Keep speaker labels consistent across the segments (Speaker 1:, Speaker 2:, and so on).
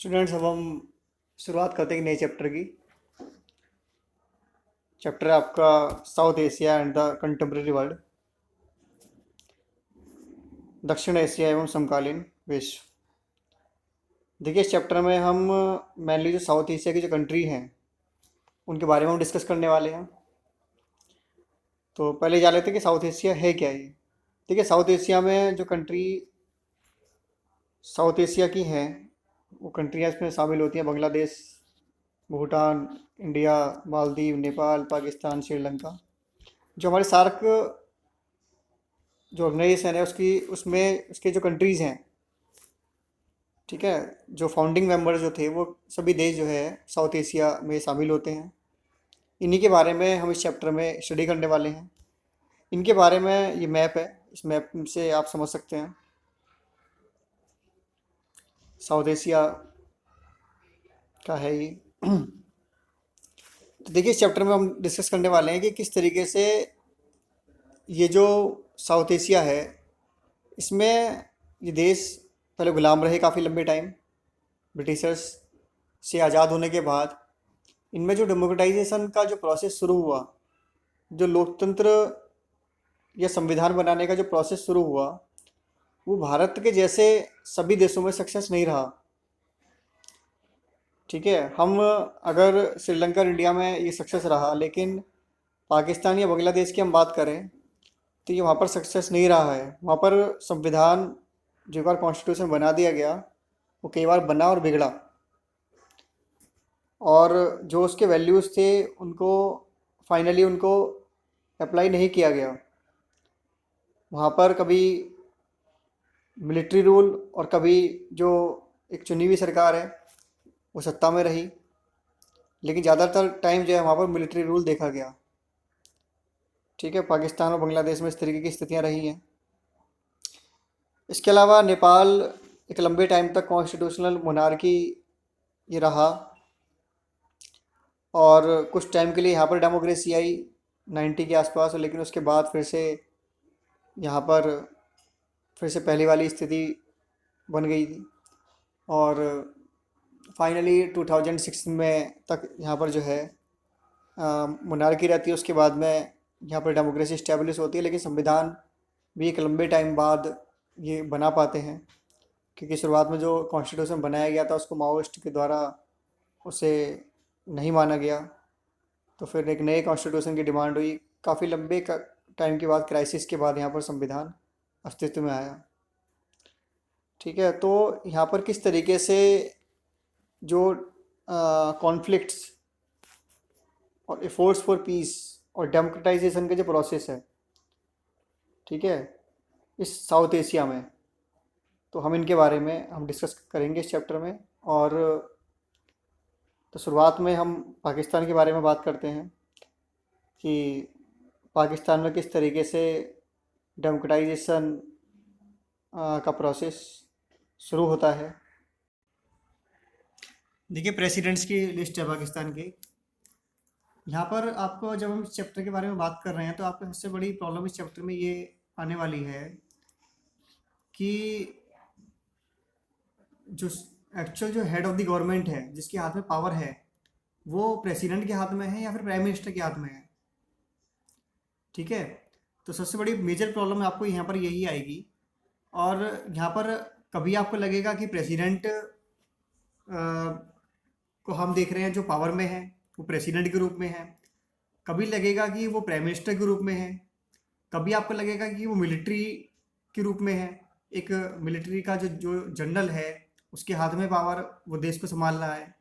Speaker 1: Students, अब हम शुरुआत करते हैं नए चैप्टर की। चैप्टर है आपका south Asia and the contemporary world, दक्षिण एशिया एवं समकालीन विश्व। देखिए, इस चैप्टर में हम मेनली जो साउथ एशिया की जो कंट्री हैं उनके बारे में हम डिस्कस करने वाले हैं। तो पहले जान लेते हैं कि साउथ एशिया है क्या ये। देखिए, साउथ एशिया में जो कंट्री साउथ एशिया की हैं वो कंट्रियाँ इसमें शामिल होती हैं: बांग्लादेश, भूटान, इंडिया, मालदीव, नेपाल, पाकिस्तान, श्रीलंका। जो हमारे सार्क जो ऑर्गेनाइजेशन है उसकी उसमें उसके जो कंट्रीज़ हैं, ठीक है, जो फाउंडिंग मेंबर जो थे वो सभी देश जो है साउथ एशिया में शामिल होते हैं। इन्हीं के बारे में हम इस चैप्टर में स्टडी करने वाले हैं। इनके बारे में ये मैप है, इस मैप से आप समझ सकते हैं साउथ एशिया का है ये। तो देखिए, इस चैप्टर में हम डिस्कस करने वाले हैं कि किस तरीके से ये जो साउथ एशिया है इसमें ये देश पहले गुलाम रहे काफ़ी लंबे टाइम ब्रिटिशर्स से आज़ाद होने के बाद। इनमें जो डेमोक्रेटाइजेशन का जो प्रोसेस शुरू हुआ, जो लोकतंत्र या संविधान बनाने का जो प्रोसेस शुरू हुआ, वो भारत के जैसे सभी देशों में सक्सेस नहीं रहा। ठीक है, हम अगर श्रीलंका और इंडिया में ये सक्सेस रहा, लेकिन पाकिस्तान या बांग्लादेश की हम बात करें तो ये वहाँ पर सक्सेस नहीं रहा है। वहाँ पर संविधान जो एक बार कॉन्स्टिट्यूशन बना दिया गया वो कई बार बना और बिगड़ा, और जो उसके वैल्यूज़ थे उनको फाइनली उनको अप्लाई नहीं किया गया। वहाँ पर कभी मिलिट्री रूल और कभी जो एक चुनी हुई सरकार है वो सत्ता में रही, लेकिन ज़्यादातर टाइम जो है वहाँ पर मिलिट्री रूल देखा गया। ठीक है, पाकिस्तान और बांग्लादेश में इस तरीके की स्थितियाँ रही हैं। इसके अलावा नेपाल एक लंबे टाइम तक कॉन्स्टिट्यूशनल मोनार्की ये रहा, और कुछ टाइम के लिए यहाँ पर डेमोक्रेसी आई 90 के आसपास, लेकिन उसके बाद फिर से यहाँ पर फिर से पहली वाली स्थिति बन गई थी। और फाइनली 2006 में तक यहाँ पर जो है मोनार्की रहती है। उसके बाद में यहाँ पर डेमोक्रेसी इस्टेब्लिश होती है, लेकिन संविधान भी एक लंबे टाइम बाद ये बना पाते हैं, क्योंकि शुरुआत में जो कॉन्स्टिट्यूशन बनाया गया था उसको माओइस्ट के द्वारा उसे नहीं माना गया। तो फिर एक नए कॉन्स्टिट्यूशन की डिमांड हुई। काफ़ी लंबे टाइम के बाद, क्राइसिस के बाद यहाँ पर संविधान अस्तित्व में आया। ठीक है, तो यहाँ पर किस तरीके से जो कॉन्फ्लिक्ट्स और एफोर्ट्स फॉर पीस और डेमोक्रेटाइजेशन का जो प्रोसेस है, ठीक है, इस साउथ एशिया में, तो हम इनके बारे में हम डिस्कस करेंगे इस चैप्टर में। और तो शुरुआत में हम पाकिस्तान के बारे में बात करते हैं कि पाकिस्तान में किस तरीके से डेमोक्रेटाइजेशन का प्रोसेस शुरू होता है। देखिए, प्रेसिडेंट्स की लिस्ट है पाकिस्तान की। यहाँ पर आपको जब हम इस चैप्टर के बारे में बात कर रहे हैं तो आपको सबसे बड़ी प्रॉब्लम इस चैप्टर में ये आने वाली है कि जो एक्चुअल जो हेड ऑफ द गवर्नमेंट है, जिसके हाथ में पावर है, वो प्रेसिडेंट के हाथ में है या फिर प्राइम मिनिस्टर के हाथ में है। ठीक है, तो सबसे बड़ी मेजर प्रॉब्लम आपको यहाँ पर यही आएगी। और यहाँ पर कभी आपको लगेगा कि प्रेसिडेंट को हम देख रहे हैं जो पावर में है वो प्रेसिडेंट के रूप में है, कभी लगेगा कि वो प्राइम मिनिस्टर के रूप में है, कभी आपको लगेगा कि वो मिलिट्री के रूप में है। एक मिलिट्री का जो जो जनरल है उसके हाथ में पावर, वो देश को संभाल रहा है।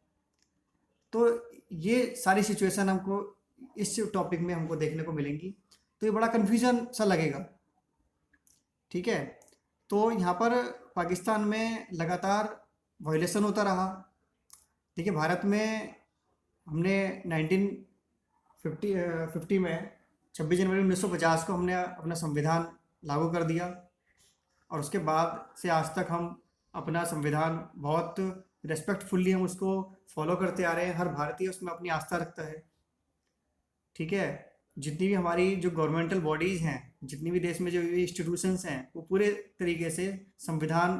Speaker 1: तो ये सारी सिचुएशन हमको इस टॉपिक में हमको देखने को मिलेंगी, तो ये बड़ा कन्फ्यूजन सा लगेगा। ठीक है, तो यहाँ पर पाकिस्तान में लगातार वायलेशन होता रहा। देखिए, भारत में हमने 1950 में 26 जनवरी 1950 को हमने अपना संविधान लागू कर दिया, और उसके बाद से आज तक हम अपना संविधान बहुत रेस्पेक्टफुल्ली हम उसको फॉलो करते आ रहे हैं। हर भारतीय उसमें अपनी आस्था रखता है। ठीक है, जितनी भी हमारी जो गवर्नमेंटल बॉडीज़ हैं, जितनी भी देश में जो इंस्टीट्यूशंस हैं, वो पूरे तरीके से संविधान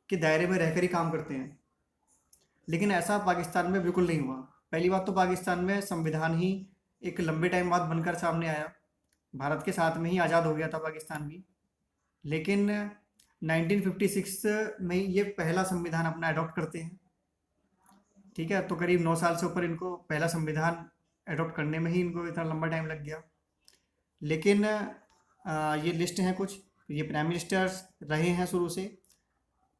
Speaker 1: के दायरे में रहकर ही काम करते हैं। लेकिन ऐसा पाकिस्तान में बिल्कुल नहीं हुआ। पहली बात तो पाकिस्तान में संविधान ही एक लंबे टाइम बाद बनकर सामने आया। भारत के साथ में ही आज़ाद हो गया था पाकिस्तान भी। लेकिन 1956 में ये पहला संविधान अपना अडॉप्ट करते हैं। ठीक है, तो करीब 9 साल से ऊपर इनको पहला संविधान अडॉप्ट करने में ही इनको इतना लंबा टाइम लग गया। लेकिन ये लिस्ट हैं कुछ, ये प्राइम मिनिस्टर्स रहे हैं शुरू से।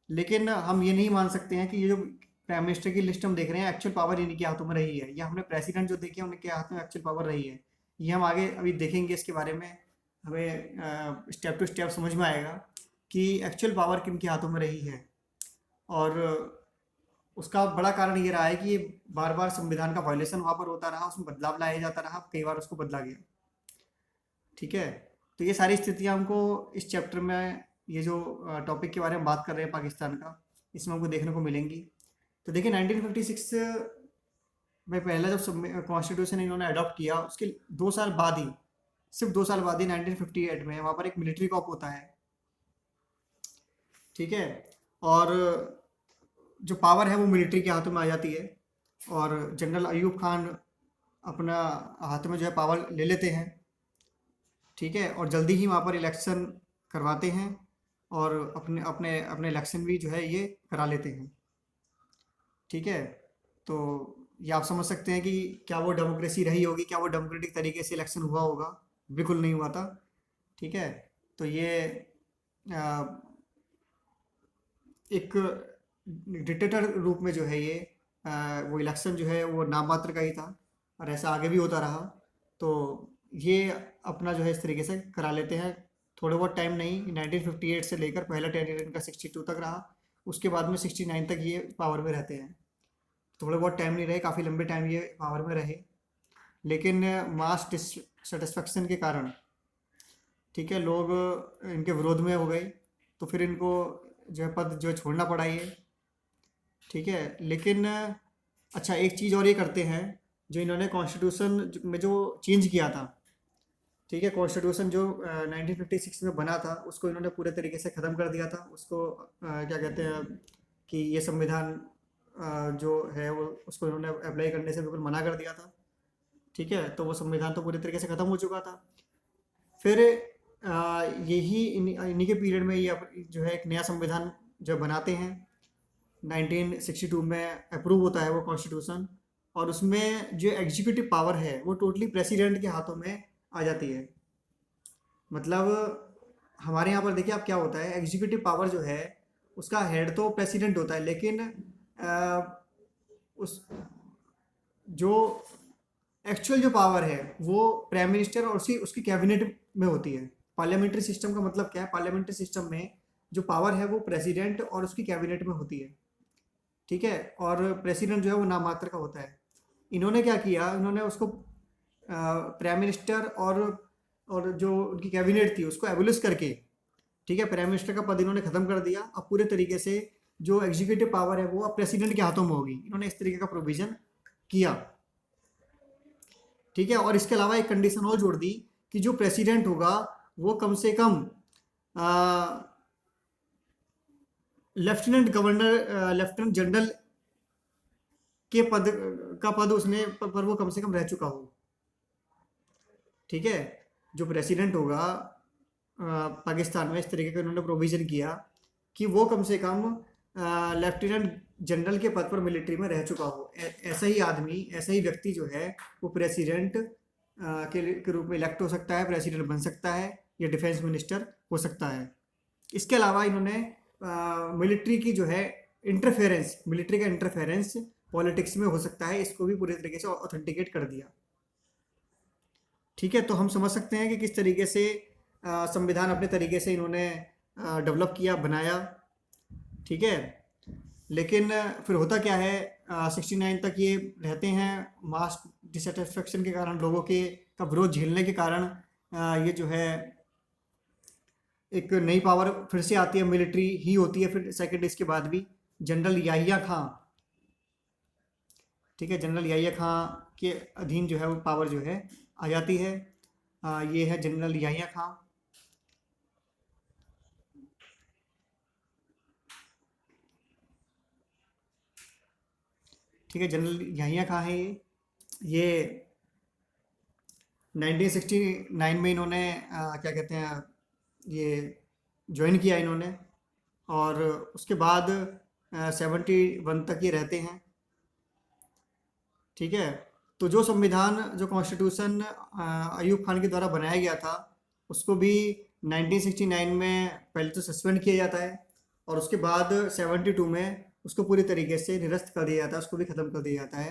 Speaker 1: लेकिन हम ये नहीं मान सकते हैं कि ये जो प्राइम मिनिस्टर की लिस्ट हम देख रहे हैं एक्चुअल पावर इन्हीं के हाथों में रही है, या हमने प्रेसिडेंट जो देखे हैं उनके हाथ में एक्चुअल पावर रही है। ये हम आगे अभी देखेंगे, इसके बारे में हमें स्टेप टू स्टेप समझ में आएगा कि एक्चुअल पावर किन के हाथों में रही है। और उसका बड़ा कारण ये रहा है कि बार बार संविधान का वायलेशन वहाँ पर होता रहा, उसमें बदलाव लाया जाता रहा, कई बार उसको बदला गया। ठीक है, तो ये सारी स्थितियाँ हमको इस चैप्टर में, ये जो टॉपिक के बारे में बात कर रहे हैं पाकिस्तान का, इसमें हमको देखने को मिलेंगी। तो देखिए 1956 में पहला जब कॉन्स्टिट्यूशन इन्होंने अडॉप्ट किया, उसके 2 साल बाद ही, सिर्फ 2 साल बाद ही 1958 में वहाँ पर एक मिलिट्री कॉप होता है। ठीक है, और जो पावर है वो मिलिट्री के हाथों में आ जाती है, और जनरल अयूब खान अपना हाथ में जो है पावर ले लेते हैं। ठीक है, और जल्दी ही वहाँ पर इलेक्शन करवाते हैं, और अपने अपने अपने इलेक्शन भी जो है ये करा लेते हैं। ठीक है, तो ये आप समझ सकते हैं कि क्या वो डेमोक्रेसी रही होगी, क्या वो डेमोक्रेटिक तरीके से इलेक्शन हुआ होगा? बिल्कुल नहीं हुआ था। ठीक है, तो ये आ, एक डिक्टेटर रूप में जो है ये वो इलेक्शन जो है वो नाम मात्र का ही था, और ऐसा आगे भी होता रहा। तो ये अपना जो है इस तरीके से करा लेते हैं। थोड़े बहुत टाइम नहीं, 1958 से लेकर पहला टेन इनका 62 तक रहा, उसके बाद में 69 तक ये पावर में रहते हैं। थोड़े बहुत टाइम नहीं रहे, काफ़ी लंबे टाइम ये पावर में रहे। लेकिन मास डिससेटिस्फेक्शन के कारण, ठीक है, लोग इनके विरोध में हो गए, तो फिर इनको जो है पद जो है छोड़ना पड़ा ये। ठीक है, लेकिन अच्छा एक चीज़ और ये करते हैं, जो इन्होंने कॉन्स्टिट्यूशन में जो चेंज किया था, ठीक है, कॉन्स्टिट्यूशन जो 1956 में बना था उसको इन्होंने पूरे तरीके से ख़त्म कर दिया था। उसको क्या कहते हैं कि ये संविधान जो है वो उसको इन्होंने अप्लाई करने से बिल्कुल मना कर दिया था। ठीक है, तो वो संविधान तो पूरी तरीके से ख़त्म हो चुका था। फिर यही इन्हीं के पीरियड में ये जो है एक नया संविधान जो बनाते हैं। 1962 में अप्रूव होता है वो कॉन्स्टिट्यूशन, और उसमें जो एग्जीक्यूटिव पावर है वो टोटली प्रेसिडेंट के हाथों में आ जाती है। मतलब हमारे यहाँ पर देखिए आप क्या होता है, एग्जीक्यूटिव पावर जो है उसका हेड तो प्रेसिडेंट होता है, लेकिन उस जो एक्चुअल जो पावर है वो प्राइम मिनिस्टर और उसकी उसकी कैबिनेट में होती है। पार्लियामेंट्री सिस्टम का मतलब क्या है? पार्लियामेंट्री सिस्टम में जो पावर है वो प्रेसिडेंट और उसकी कैबिनेट में होती है। ठीक है, और प्रेसिडेंट जो है वो नाम मात्र का होता है। इन्होंने क्या किया, इन्होंने उसको प्राइम मिनिस्टर और जो उनकी कैबिनेट थी उसको एबोलिश करके, ठीक है, प्राइम मिनिस्टर का पद इन्होंने ख़त्म कर दिया। अब पूरे तरीके से जो एग्जीक्यूटिव पावर है वो अब प्रेसिडेंट के हाथों में होगी। इन्होंने इस तरीके का प्रोविज़न किया। ठीक है, और इसके अलावा एक कंडीशन और जोड़ दी कि जो प्रेसिडेंट होगा वो कम से कम लेफ्टिनेंट गवर्नर लेफ्टिनेंट जनरल के पद उसने पर वो कम से कम रह चुका हो। ठीक है, जो प्रेसिडेंट होगा पाकिस्तान में, इस तरीके का उन्होंने प्रोविज़न किया कि वो कम से कम लेफ्टिनेंट जनरल के पद पर मिलिट्री में रह चुका हो। ऐसा ही आदमी, ऐसा ही व्यक्ति जो है वो प्रेसिडेंट के रूप में इलेक्ट हो सकता है, प्रेसिडेंट बन सकता है, या डिफेंस मिनिस्टर हो सकता है। इसके अलावा इन्होंने मिलिट्री की जो है इंटरफेरेंस, मिलिट्री का इंटरफेरेंस पॉलिटिक्स में हो सकता है, इसको भी पूरे तरीके से ऑथेंटिकेट कर दिया। ठीक है, तो हम समझ सकते हैं कि किस तरीके से संविधान अपने तरीके से इन्होंने डेवलप किया, बनाया। ठीक है, लेकिन फिर होता क्या है, 69 तक ये रहते हैं। मास डिससेटिस्फेक्शन के कारण, लोगों के का विरोध झेलने के कारण ये जो है एक नई पावर फिर से आती है, मिलिट्री ही होती है फिर सेकेंड इसके बाद भी, जनरल याहिया खां। ठीक है, जनरल याहिया खां के अधीन जो है वो पावर जो है आ जाती है। ये है जनरल याहिया खां। ठीक है। जनरल याहिया खां है ये 1969 में इन्होंने क्या कहते हैं, ये ज्वाइन किया इन्होंने, और उसके बाद 71 तक ये रहते हैं। ठीक है। तो जो संविधान, जो कॉन्स्टिट्यूशन अयूब खान के द्वारा बनाया गया था, उसको भी 1969 में पहले तो सस्पेंड किया जाता है, और उसके बाद 72 में उसको पूरी तरीके से निरस्त कर दिया जाता है, उसको भी ख़त्म कर दिया जाता है।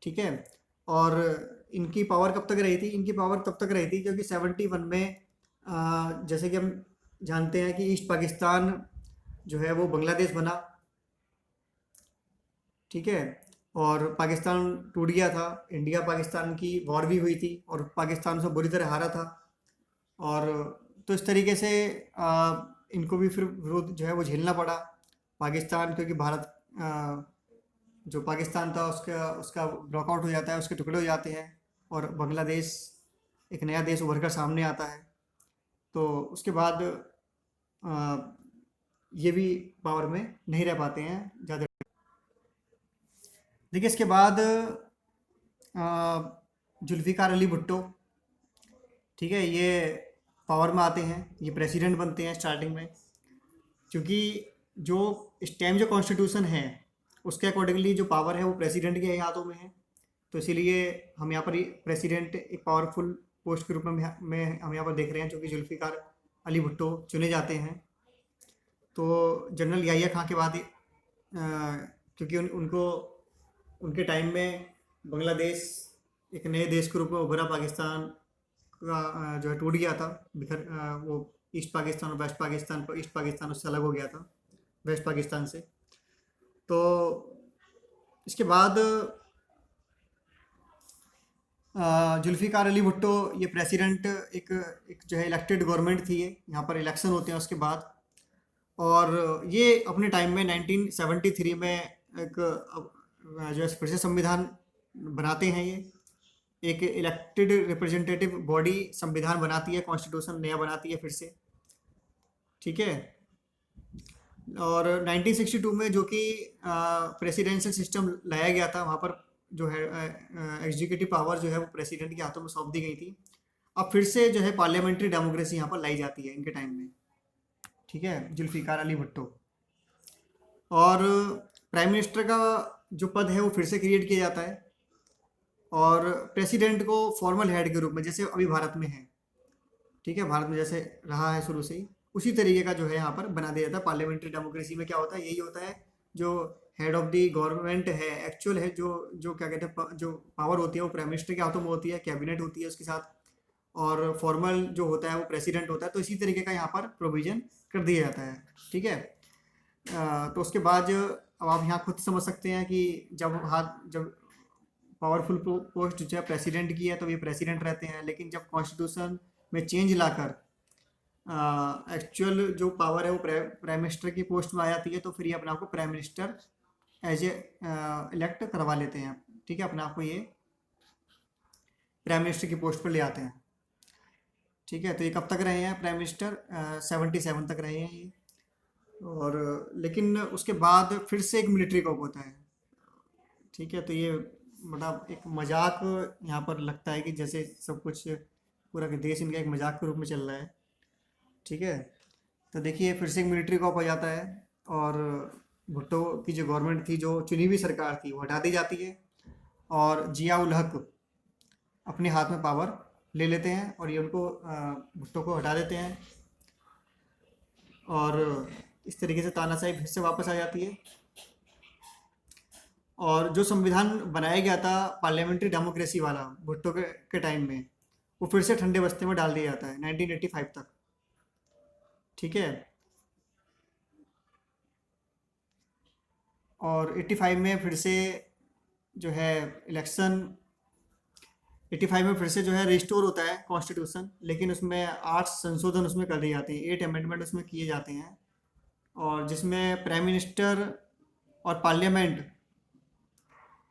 Speaker 1: ठीक है। और इनकी पावर कब तक रही थी? इनकी पावर तब तक रही थी क्योंकि 71 में जैसे कि हम जानते हैं कि ईस्ट पाकिस्तान जो है वो बांग्लादेश बना। ठीक है। और पाकिस्तान टूट गया था, इंडिया पाकिस्तान की वॉर भी हुई थी और पाकिस्तान से बुरी तरह हारा था। और तो इस तरीके से इनको भी फिर विरोध जो है वो झेलना पड़ा पाकिस्तान, क्योंकि भारत जो पाकिस्तान था उसका उसका ब्लॉकआउट हो जाता है, उसके टुकड़े हो जाते हैं, और बांग्लादेश एक नया देश उभर कर सामने आता है। तो उसके बाद ये भी पावर में नहीं रह पाते हैं ज़्यादा। देखिए इसके बाद जुल्फ़िकार अली भुट्टो, ठीक है, ये पावर में आते हैं, ये प्रेसिडेंट बनते हैं स्टार्टिंग में, क्योंकि जो इस टाइम जो कॉन्स्टिट्यूशन है उसके अकॉर्डिंगली जो पावर है वो प्रेसिडेंट के हाथों में है। तो इसीलिए हम यहाँ पर प्रेसिडेंट एक पावरफुल पोस्ट के रूप में हम यहाँ पर देख रहे हैं, जो कि जुल्फ़िकार अली भुट्टो चुने जाते हैं। तो जनरल याहिया खां के बाद क्योंकि उनको उनके टाइम में बांग्लादेश एक नए देश के रूप में उभरा, पाकिस्तान का जो है टूट गया था, बिखर वो ईस्ट पाकिस्तान और वेस्ट पाकिस्तान, ईस्ट पाकिस्तान उससे अलग हो गया था वेस्ट पाकिस्तान से। तो इसके बाद जुल्फ़िकार अली भुट्टो ये प्रेसिडेंट एक जो है इलेक्टेड गवर्नमेंट थी, ये यहाँ पर इलेक्शन होते हैं उसके बाद। और ये अपने टाइम में 1973 में एक जो है फिर से संविधान बनाते हैं। ये एक इलेक्टेड रिप्रेजेंटेटिव बॉडी संविधान बनाती है, कॉन्स्टिट्यूशन नया बनाती है फिर से। ठीक है। और 1962 में जो कि प्रेसिडेंशियल सिस्टम लाया गया था, वहाँ पर जो है एग्जीक्यूटिव पावर जो है वो प्रेसिडेंट के हाथों में सौंप दी गई थी। अब फिर से जो है पार्लियामेंट्री डेमोक्रेसी यहाँ पर लाई जाती है इनके टाइम में। ठीक है, जुल्फ़िकार अली भुट्टो। और प्राइम मिनिस्टर का जो पद है वो फिर से क्रिएट किया जाता है, और प्रेसिडेंट को फॉर्मल हेड के रूप में, जैसे अभी भारत में है, ठीक है, भारत में जैसे रहा है शुरू से ही, उसी तरीके का जो है यहाँ पर बना दिया जाता है। पार्लियामेंट्री डेमोक्रेसी में क्या होता है, यही होता है, जो हेड ऑफ द गवर्नमेंट है, एक्चुअल है, जो जो क्या कहते हैं, जो पावर होती है वो प्राइम मिनिस्टर के हाथों में होती है, कैबिनेट होती है उसके साथ, और फॉर्मल जो होता है वो प्रेसिडेंट होता है। तो इसी तरीके का यहाँ पर प्रोविज़न कर दिया जाता है। ठीक है। तो उसके बाद अब आप यहाँ खुद समझ सकते हैं कि जब पावरफुल पोस्ट जो है प्रेसिडेंट की है तो ये प्रेसिडेंट रहते हैं, लेकिन जब कॉन्स्टिट्यूशन में चेंज लाकर एक्चुअल जो पावर है वो प्राइम मिनिस्टर की पोस्ट में आ जाती है, तो फिर ये अपने आप को prime minister as a elect करवा लेते हैं। ठीक है, अपने आप को ये प्राइम मिनिस्टर की पोस्ट पर ले आते हैं। ठीक है। तो ये कब तक रहे हैं प्राइम मिनिस्टर? 77 तक रहे हैं ये। और लेकिन उसके बाद फिर से एक मिलिट्री कॉप होता है। ठीक है। तो ये मतलब एक मजाक यहाँ पर लगता है कि जैसे सब कुछ पूरा देश इनका एक मजाक के रूप में चल रहा है। ठीक है। तो देखिए फिर से एक मिलिट्री कॉप हो जाता है, और भुट्टो की जो गवर्नमेंट थी, जो चुनी हुई सरकार थी, वो हटा दी जाती है, और जिया उल हक अपने हाथ में पावर ले लेते हैं, और ये उनको भुट्टो को हटा देते हैं, और इस तरीके से तानाशाही फिर से वापस आ जाती है। और जो संविधान बनाया गया था पार्लियामेंट्री डेमोक्रेसी वाला भुट्टो के टाइम में, वो फिर से ठंडे बस्ते में डाल दिया जाता है 1985 तक। ठीक है। और 85 में फिर से जो है इलेक्शन, 85 में फिर से जो है रिस्टोर होता है कॉन्स्टिट्यूशन, लेकिन उसमें 8 संशोधन उसमें कर दिए जाते हैं, 8 अमेंडमेंट उसमें किए जाते हैं, और जिसमें प्राइम मिनिस्टर और पार्लियामेंट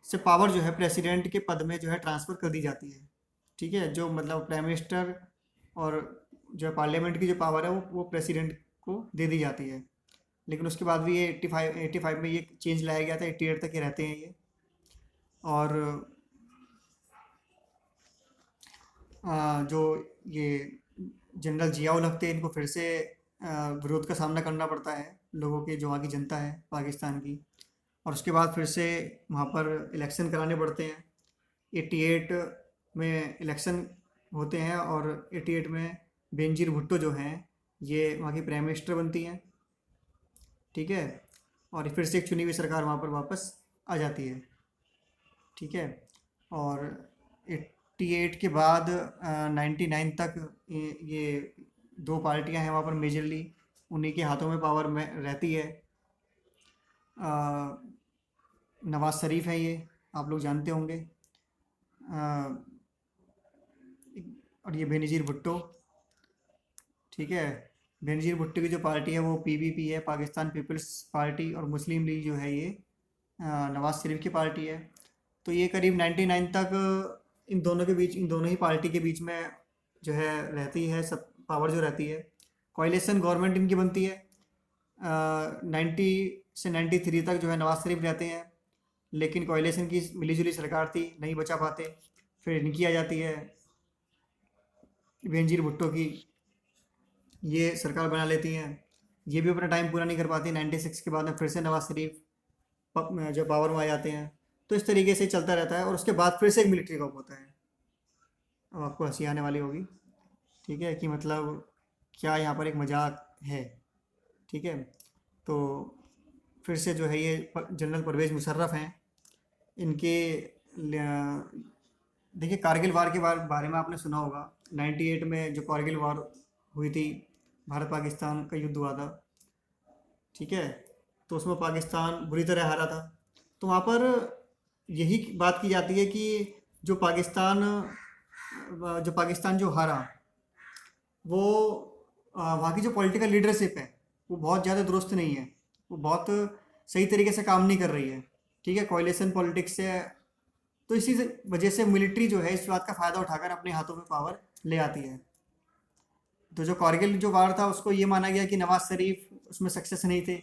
Speaker 1: से पावर जो है प्रेसिडेंट के पद में जो है ट्रांसफ़र कर दी जाती है। ठीक है। जो मतलब प्राइम मिनिस्टर और जो है पार्लियामेंट की जो पावर है वो प्रेसिडेंट को दे दी जाती है, लेकिन उसके बाद भी ये 85 में ये चेंज लाया गया था, 88 तक ये रहते हैं ये। और जो ये जनरल जियाउल हक थे, इनको फिर से विरोध का सामना करना पड़ता है लोगों के, जो वहाँ की जनता है पाकिस्तान की। और उसके बाद फिर से वहाँ पर इलेक्शन कराने पड़ते हैं। 88 में इलेक्शन होते हैं और 88 में बेनजीर भुट्टो जो हैं ये वहाँ की प्राइम मिनिस्टर बनती हैं। ठीक है। और फिर से एक चुनी हुई सरकार वहाँ पर वापस आ जाती है। ठीक है। और 88 के बाद 99 तक ये दो पार्टियां हैं वहाँ पर मेजरली, उन्हीं के हाथों में पावर में रहती है। अ, नवाज शरीफ है ये, आप लोग जानते होंगे। अ, और ये बेनज़ीर भुट्टो। ठीक है। बेनज़ीर भुट्टो की जो पार्टी है वो पीपीपी है, पाकिस्तान पीपल्स पार्टी, और मुस्लिम लीग जो है ये नवाज शरीफ की पार्टी है। तो ये करीब 99 तक इन दोनों के बीच, इन दोनों ही पार्टी के बीच में जो है रहती है, सब पावर जो रहती है। कोalition गवर्नमेंट इनकी बनती है। 90 से 93 तक जो है नवाज शरीफ रहते हैं, लेकिन कोalition की मिलीजुली सरकार थी, नहीं बचा पाते। फिर इनकी आ जाती है, बेनजीर भुट्टो की, ये सरकार बना लेती हैं। ये भी अपना टाइम पूरा नहीं कर पाती। 96 के बाद में फिर से नवाज शरीफ जो पावर में आ जाते हैं। तो इस तरीके से चलता रहता है और उसके बाद फिर से एक मिलिट्री कॉप होता है। अब आपको हंसी आने वाली होगी, ठीक है, कि मतलब क्या यहाँ पर एक मजाक है। ठीक है। तो फिर से जो है ये जनरल परवेज़ मुशर्रफ हैं, इनके देखिए कारगिल वार के बारे में आपने सुना होगा। 98 में जो कारगिल वार हुई थी, भारत पाकिस्तान का युद्ध हुआ था। ठीक है। तो उसमें पाकिस्तान बुरी तरह हारा था। तो वहाँ पर यही बात की जाती है कि जो पाकिस्तान जो हारा, वो वहाँ की जो पॉलिटिकल लीडरशिप है वो बहुत ज़्यादा दुरुस्त नहीं है, वो बहुत सही तरीके से काम नहीं कर रही है। ठीक है। कोalition पॉलिटिक्स से, तो इसी वजह से मिलिट्री जो है इस बात का फ़ायदा उठाकर अपने हाथों में पावर ले आती है। तो जो कारगिल जो वार था उसको ये माना गया कि नवाज शरीफ उसमें सक्सेस नहीं थे।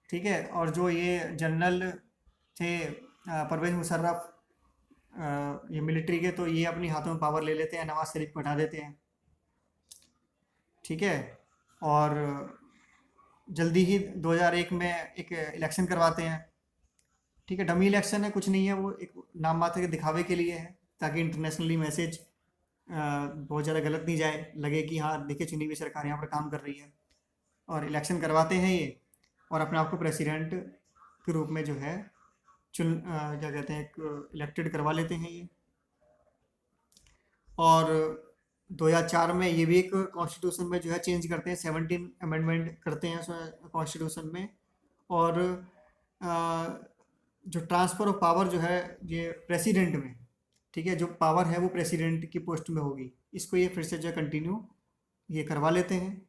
Speaker 1: ठीक है। और जो ये जनरल थे परवेज़ मुशर्रफ, ये मिलिट्री के, तो ये अपनी हाथों में पावर ले लेते हैं, नवाज शरीफ को हटा देते हैं। ठीक है। और जल्दी ही 2001 में एक इलेक्शन करवाते हैं। ठीक है। डमी इलेक्शन है, कुछ नहीं है, वो एक नाम मात्र के दिखावे के लिए है, ताकि इंटरनेशनली मैसेज बहुत ज़्यादा गलत नहीं जाए, लगे कि हाँ देखिए चुनी हुई सरकार यहाँ पर काम कर रही है। और इलेक्शन करवाते हैं ये, और अपने आप को प्रेसिडेंट के रूप में जो है क्या कहते हैं, एक इलेक्टेड करवा लेते हैं ये। और 2004 में ये भी एक कॉन्स्टिट्यूशन में जो है चेंज करते हैं, 17 अमेंडमेंट करते हैं उसमें कॉन्स्टिट्यूशन में। और जो ट्रांसफ़र ऑफ पावर जो है ये प्रेसिडेंट में, ठीक है, जो पावर है वो प्रेसिडेंट की पोस्ट में होगी, इसको ये फिर से जो है कंटिन्यू ये करवा लेते हैं,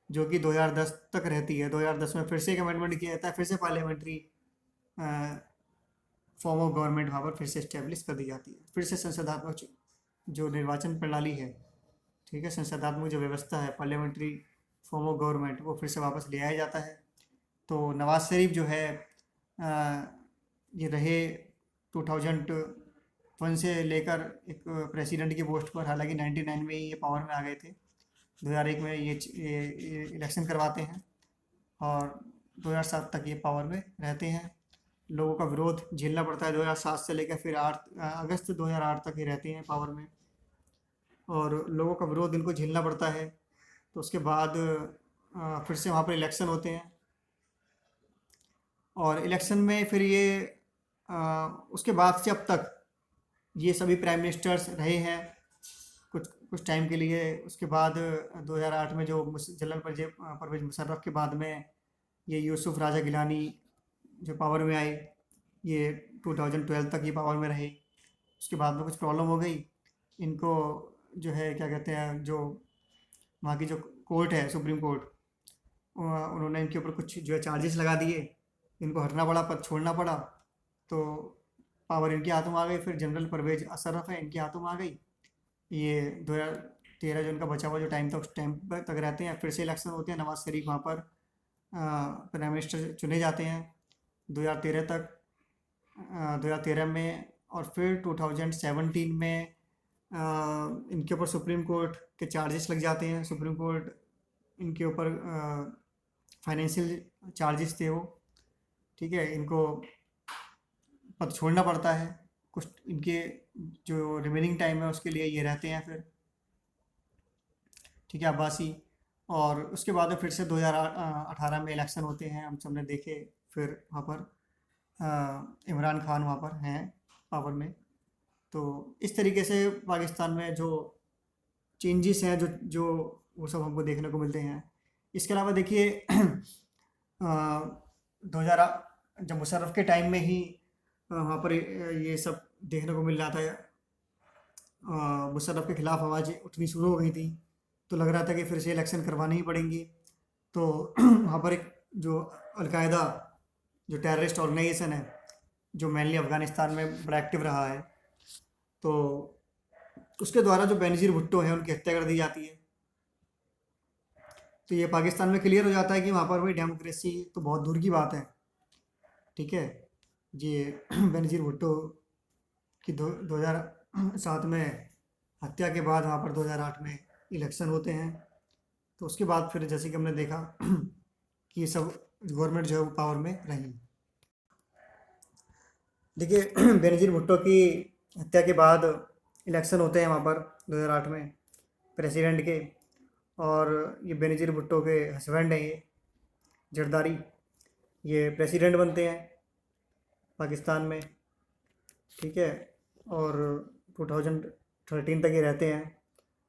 Speaker 1: जो कि 2010 तक रहती है। 2010 में फिर से एक अमेंडमेंट किया जाता है, फिर से पार्लियामेंट्री फॉर्म ऑफ गवर्नमेंट वहाँ पर फिर से इस्टेब्लिश कर दी जाती है। फिर से संसदात्मक जो निर्वाचन प्रणाली है, ठीक है, संसदात्मक जो व्यवस्था है, पार्लियामेंट्री फॉर्म ऑफ गवर्नमेंट, वो फिर से वापस ले आया जाता है। तो नवाज शरीफ जो है ये रहे 2001 से लेकर एक प्रेसिडेंट की पोस्ट पर, हालांकि 99 में ही ये पावर में आ गए थे। 2001 में ये इलेक्शन करवाते हैं और 2007 तक ये पावर में रहते हैं। लोगों का विरोध झेलना पड़ता है 2007 से लेकर फिर अगस्त 2008 तक ये रहते हैं पावर में, और लोगों का विरोध इनको झेलना पड़ता है। तो उसके बाद फिर से वहाँ पर इलेक्शन होते हैं, और इलेक्शन में फिर ये उसके बाद से अब तक ये सभी प्राइम मिनिस्टर्स रहे हैं कुछ कुछ टाइम के लिए। उसके बाद 2008 में जो जनरल परवेज़ मुशर्रफ के बाद में ये यूसुफ राजा गिलानी जो पावर में आए, ये 2012 तक ये पावर में रहे। उसके बाद में कुछ प्रॉब्लम हो गई इनको, जो है क्या कहते हैं, जो वहाँ की जो कोर्ट है, सुप्रीम कोर्ट, उन्होंने इनके ऊपर कुछ जो है चार्जेस लगा दिए, इनको हटना पड़ा, पद छोड़ना पड़ा। तो पावर इनके हाथों में आ गई। फिर जनरल परवेज़ मुशर्रफ है, इनके हाथों में आ गई। ये 2013 जो इनका बचा हुआ जो टाइम था उस टाइम तक रहते हैं। फिर से इलेक्शन होते हैं, नवाज शरीफ वहाँ पर प्राइम मिनिस्टर चुने जाते हैं 2013 तक। 2013 में, और फिर 2017 में इनके ऊपर सुप्रीम कोर्ट के चार्जेस लग जाते हैं। सुप्रीम कोर्ट इनके ऊपर फाइनेंशियल चार्जेस थे वो, ठीक है, इनको पद छोड़ना पड़ता है। कुछ इनके जो रिमेनिंग टाइम है उसके लिए ये रहते हैं फिर, ठीक है, अब्बासी। और उसके बाद में फिर से 2018 में इलेक्शन होते हैं, हम सबने देखे। फिर वहाँ पर इमरान खान वहाँ पर हैं पावर में। तो इस तरीके से पाकिस्तान में जो चेंजेस हैं, जो जो वो सब हमको देखने को मिलते हैं। इसके अलावा देखिए 2000 जब मुशर्रफ के टाइम में ही वहाँ पर ये सब देखने को मिल रहा था। मुशर्रफ के खिलाफ आवाज़ उठनी शुरू हो गई थी, तो लग रहा था कि फिर से इलेक्शन करवानी ही पड़ेंगी। तो वहाँ पर एक जो अलकायदा, जो टेररिस्ट ऑर्गेनाइजेशन है, जो मेनली अफ़गानिस्तान में बड़ा एक्टिव रहा है, तो उसके द्वारा जो बेनज़ीर भुट्टो हैं उनकी हत्या कर दी जाती है। तो ये पाकिस्तान में क्लियर हो जाता है कि वहाँ पर भाई डेमोक्रेसी तो बहुत दूर की बात है, ठीक है। ये बेनज़ीर भुट्टो की 2007 में हत्या के बाद वहाँ पर 2008 में इलेक्शन होते हैं। तो उसके बाद फिर जैसे कि हमने देखा कि ये सब गवर्नमेंट जो है वो पावर में रही। देखिए बेनज़ीर भुट्टो की हत्या के बाद इलेक्शन होते हैं वहाँ पर 2008 में प्रेसिडेंट के। और ये बेनज़ीर भुट्टो के हस्बैंड हैं, ये जरदारी, ये प्रेसिडेंट बनते हैं पाकिस्तान में, ठीक है। और 2013 तक ये रहते हैं,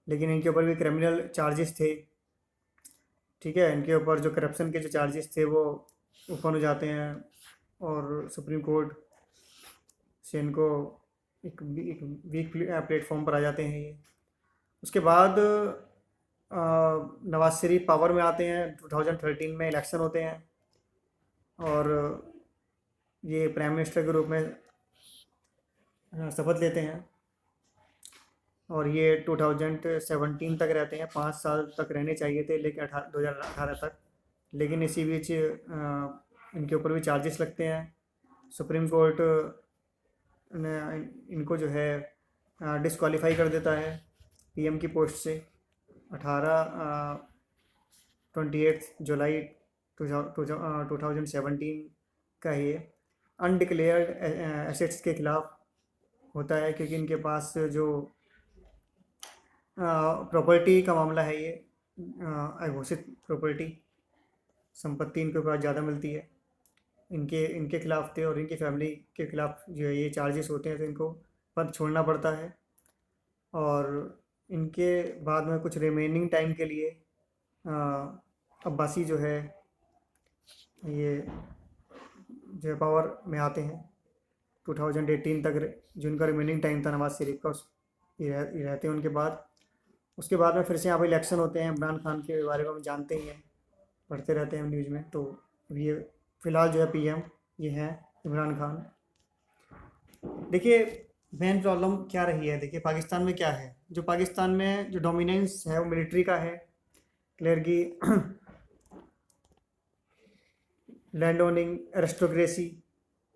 Speaker 1: लेकिन इनके ऊपर भी क्रिमिनल चार्जेस थे, ठीक है। इनके ऊपर जो करप्शन के जो चार्जेस थे वो ओपन हो जाते हैं, और सुप्रीम कोर्ट से इनको एक वीक प्लेटफॉर्म पर आ जाते हैं ये। उसके बाद नवाज शरीफ पावर में आते हैं, 2013 में इलेक्शन होते हैं, और ये प्राइम मिनिस्टर के रूप में शपथ लेते हैं। और ये 2017 तक रहते हैं, 5 साल तक रहने चाहिए थे, लेकिन 2018 तक। लेकिन इसी बीच इनके ऊपर भी चार्जेस लगते हैं। सुप्रीम कोर्ट ने इनको जो है डिस्क्वालीफाई कर देता है पीएम की पोस्ट से। 28 जुलाई 2017 का ये अनडिक्लेयर्ड एसेट्स के खिलाफ होता है, क्योंकि इनके पास जो प्रॉपर्टी का मामला है, ये अघोषित प्रॉपर्टी संपत्ति इनके पास ज़्यादा मिलती है, इनके इनके खिलाफ थे, और इनकी फैमिली के खिलाफ जो है ये चार्जेस होते हैं, तो इनको पद छोड़ना पड़ता है। और इनके बाद में कुछ रिमेनिंग टाइम के लिए अब्बासी जो है ये जो है पावर में आते हैं 2018 तक, जो उनका रिमेनिंग टाइम था नवाज शरीफ का, ये रहते हैं उनके बाद। उसके बाद में फिर से यहाँ पर इलेक्शन होते हैं। इमरान खान के बारे में हम जानते ही हैं, पढ़ते रहते हैं न्यूज़ में। तो ये फ़िलहाल जो है पीएम ये हैं इमरान खान। देखिए मेन प्रॉब्लम क्या रही है, देखिए पाकिस्तान में क्या है, जो पाकिस्तान में जो डोमिनेंस है वो मिलिट्री का है, क्लियर की लैंड ओनिंग एरिस्टोक्रेसी,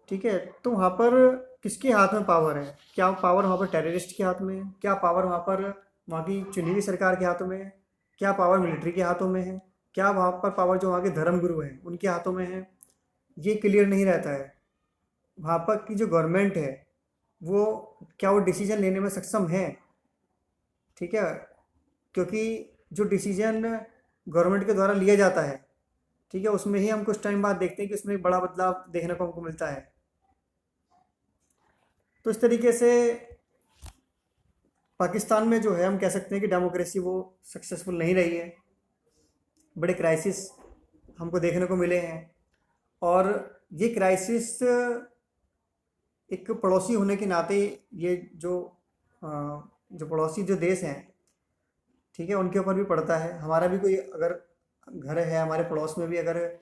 Speaker 1: ठीक है। तो वहाँ पर किसके हाथ में पावर है? क्या पावर वहाँ पर टेररिस्ट के हाथ में है? क्या पावर वहाँ पर वहाँ की चुनी हुई सरकार के हाथों में है? क्या पावर मिलिट्री के हाथों में है? क्या वहाँ पर पावर जो वहाँ के धर्मगुरु हैं उनके हाथों में है? ये क्लियर नहीं रहता है। वहाँ पर की जो गवर्नमेंट है वो क्या वो डिसीजन लेने में सक्षम है, ठीक है। क्योंकि जो डिसीजन गवर्नमेंट के द्वारा लिया जाता है, ठीक है, उसमें ही हम कुछ टाइम बाद देखते हैं कि उसमें एक बड़ा बदलाव देखने को हमको मिलता है। तो इस तरीके से पाकिस्तान में जो है हम कह सकते हैं कि डेमोक्रेसी वो सक्सेसफुल नहीं रही है। बड़े क्राइसिस हमको देखने को मिले हैं, और ये क्राइसिस एक पड़ोसी होने के नाते, ये जो पड़ोसी जो देश हैं, ठीक है, उनके ऊपर भी पड़ता है। हमारा भी कोई अगर घर है हमारे पड़ोस में भी, अगर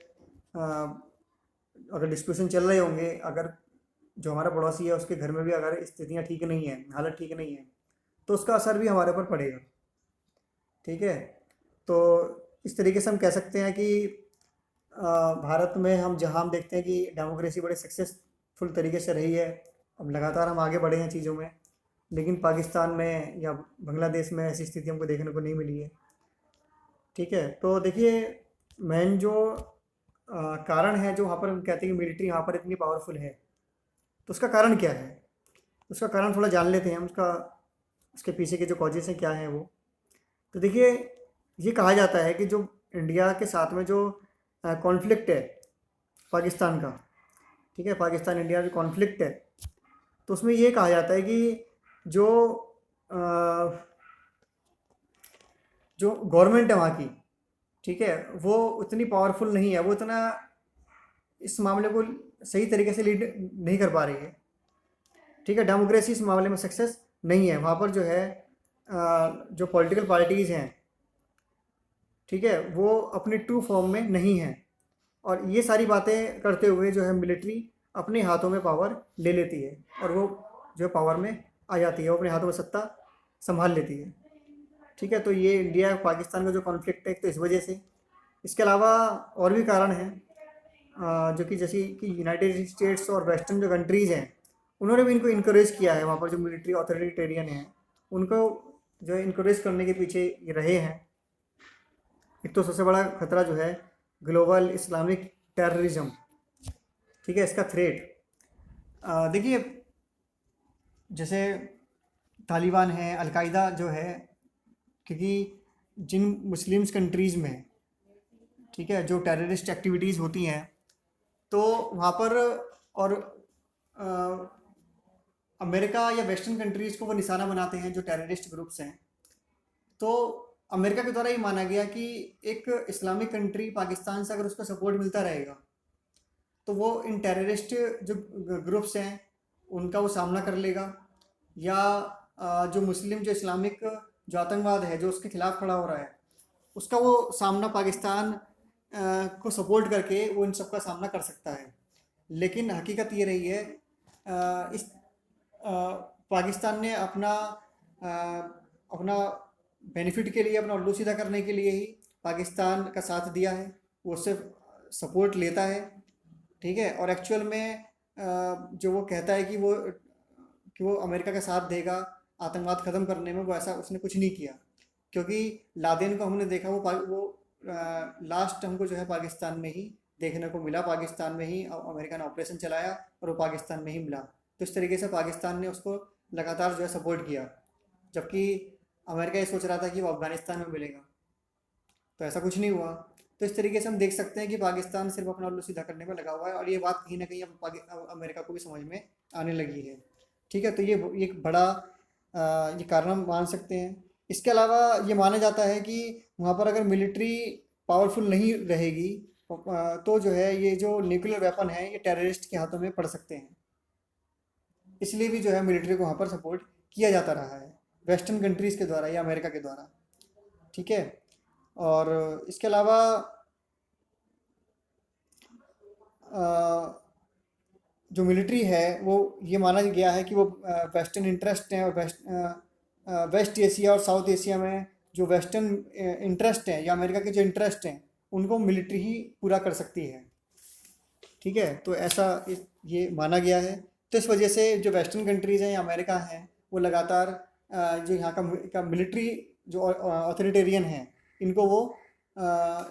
Speaker 1: डिस्कशन चल रहे होंगे, अगर जो हमारा पड़ोसी है उसके घर में भी अगर स्थितियाँ ठीक नहीं है, हालत ठीक नहीं है, तो उसका असर भी हमारे ऊपर पड़ेगा, ठीक है। तो इस तरीके से हम कह सकते हैं कि भारत में हम जहाँ हम देखते हैं कि डेमोक्रेसी बड़े सक्सेस पावरफुल तरीके से रही है। अब लगातार हम आगे बढ़े हैं चीज़ों में, लेकिन पाकिस्तान में या बांग्लादेश में ऐसी स्थिति हमको देखने को नहीं मिली है। ठीक है, तो देखिए मेन जो कारण है, जो वहाँ पर हम कहते हैं कि मिलिट्री यहाँ पर इतनी पावरफुल है, तो उसका कारण क्या है? उसका कारण थोड़ा जान लेते हैं हम, उसके पीछे के जो कॉजेज़ हैं क्या हैं वो। तो देखिए, ये कहा जाता है कि जो इंडिया के साथ में जो कॉन्फ्लिक्ट है पाकिस्तान का, ठीक है, पाकिस्तान इंडिया जो कॉन्फ्लिक्ट है, तो उसमें ये कहा जाता है कि जो अ, जो गवर्नमेंट है वहाँ की, ठीक है, वो उतनी पावरफुल नहीं है, वो इतना इस मामले को सही तरीके से लीड नहीं कर पा रही है। ठीक है, डेमोक्रेसी इस मामले में सक्सेस नहीं है वहाँ पर। जो है जो पॉलिटिकल पार्टीज़ हैं, ठीक है, वो अपनी ट्रू फॉर्म में नहीं हैं, और ये सारी बातें करते हुए जो है मिलिट्री अपने हाथों में पावर ले लेती है, और वो जो पावर में आ जाती है, वो अपने हाथों में सत्ता संभाल लेती है। ठीक है, तो ये इंडिया पाकिस्तान का जो कॉन्फ्लिक्ट है, तो इस वजह से। इसके अलावा और भी कारण हैं, जो कि जैसे कि यूनाइटेड स्टेट्स और वेस्टर्न जो कंट्रीज़ हैं, उन्होंने भी इनको इनक्रेज किया है। वहाँ पर जो मिलिट्री ऑथोरिटेरियन हैं, उनको जो है इनक्रेज करने के पीछे ये रहे हैं। एक तो सबसे बड़ा खतरा जो है ग्लोबल इस्लामिक टेररिज्म, ठीक है, इसका थ्रेट। देखिए, जैसे तालिबान है, अलकायदा जो है, क्योंकि जिन मुस्लिम्स कंट्रीज़ में, ठीक है, जो टेररिस्ट एक्टिविटीज़ होती हैं, तो वहाँ पर, और अ, अमेरिका या वेस्टर्न कंट्रीज़ को वो निशाना बनाते हैं जो टेररिस्ट ग्रुप्स हैं। तो अमेरिका के द्वारा ये माना गया कि एक इस्लामिक कंट्री पाकिस्तान से अगर उसको सपोर्ट मिलता रहेगा, तो वो इन टेररिस्ट जो ग्रुप्स हैं उनका वो सामना कर लेगा, या जो मुस्लिम जो इस्लामिक जो आतंकवाद है जो उसके खिलाफ खड़ा हो रहा है, उसका वो सामना पाकिस्तान को सपोर्ट करके वो इन सब का सामना कर सकता है। लेकिन हकीकत ये रही है, इस पाकिस्तान ने अपना बेनिफिट के लिए, अपना उल्लू सीधा करने के लिए ही पाकिस्तान का साथ दिया है, वो उससे सपोर्ट लेता है। ठीक है, और एक्चुअल में जो वो कहता है कि वो अमेरिका का साथ देगा आतंकवाद ख़त्म करने में, वो ऐसा उसने कुछ नहीं किया। क्योंकि लादेन को हमने देखा, वो लास्ट हमको जो है पाकिस्तान में ही देखने को मिला, पाकिस्तान में ही अमेरिका ने ऑपरेशन चलाया और वो पाकिस्तान में ही मिला। तो इस तरीके से पाकिस्तान ने उसको लगातार जो है सपोर्ट किया, जबकि अमेरिका ये सोच रहा था कि वो अफ़गानिस्तान में मिलेगा, तो ऐसा कुछ नहीं हुआ। तो इस तरीके से हम देख सकते हैं कि पाकिस्तान सिर्फ अपना उल्लू सीधा करने में लगा हुआ है, और ये बात कहीं ना कहीं अब अमेरिका को भी समझ में आने लगी है। ठीक है, तो ये एक बड़ा ये कारण हम मान सकते हैं। इसके अलावा ये माना जाता है कि वहाँ पर अगर मिलिट्री पावरफुल नहीं रहेगी, तो जो है ये जो न्यूक्लियर वेपन है ये टेररिस्ट के हाथों में पड़ सकते हैं। इसलिए भी जो है मिलिट्री को वहाँ पर सपोर्ट किया जाता रहा है वेस्टर्न कंट्रीज़ के द्वारा या अमेरिका के द्वारा। ठीक है, और इसके अलावा जो मिलिट्री है वो ये माना गया है कि वो वेस्टर्न इंटरेस्ट हैं, और वेस्ट एशिया और साउथ एशिया में जो वेस्टर्न इंटरेस्ट हैं या अमेरिका के जो इंटरेस्ट हैं उनको मिलिट्री ही पूरा कर सकती है। ठीक है, तो ऐसा ये माना गया है। तो इस वजह से जो वेस्टर्न कंट्रीज़ हैं या अमेरिका हैं, वो लगातार जो यहाँ का मिलिट्री जो ऑथोरिटेरियन हैं, इनको वो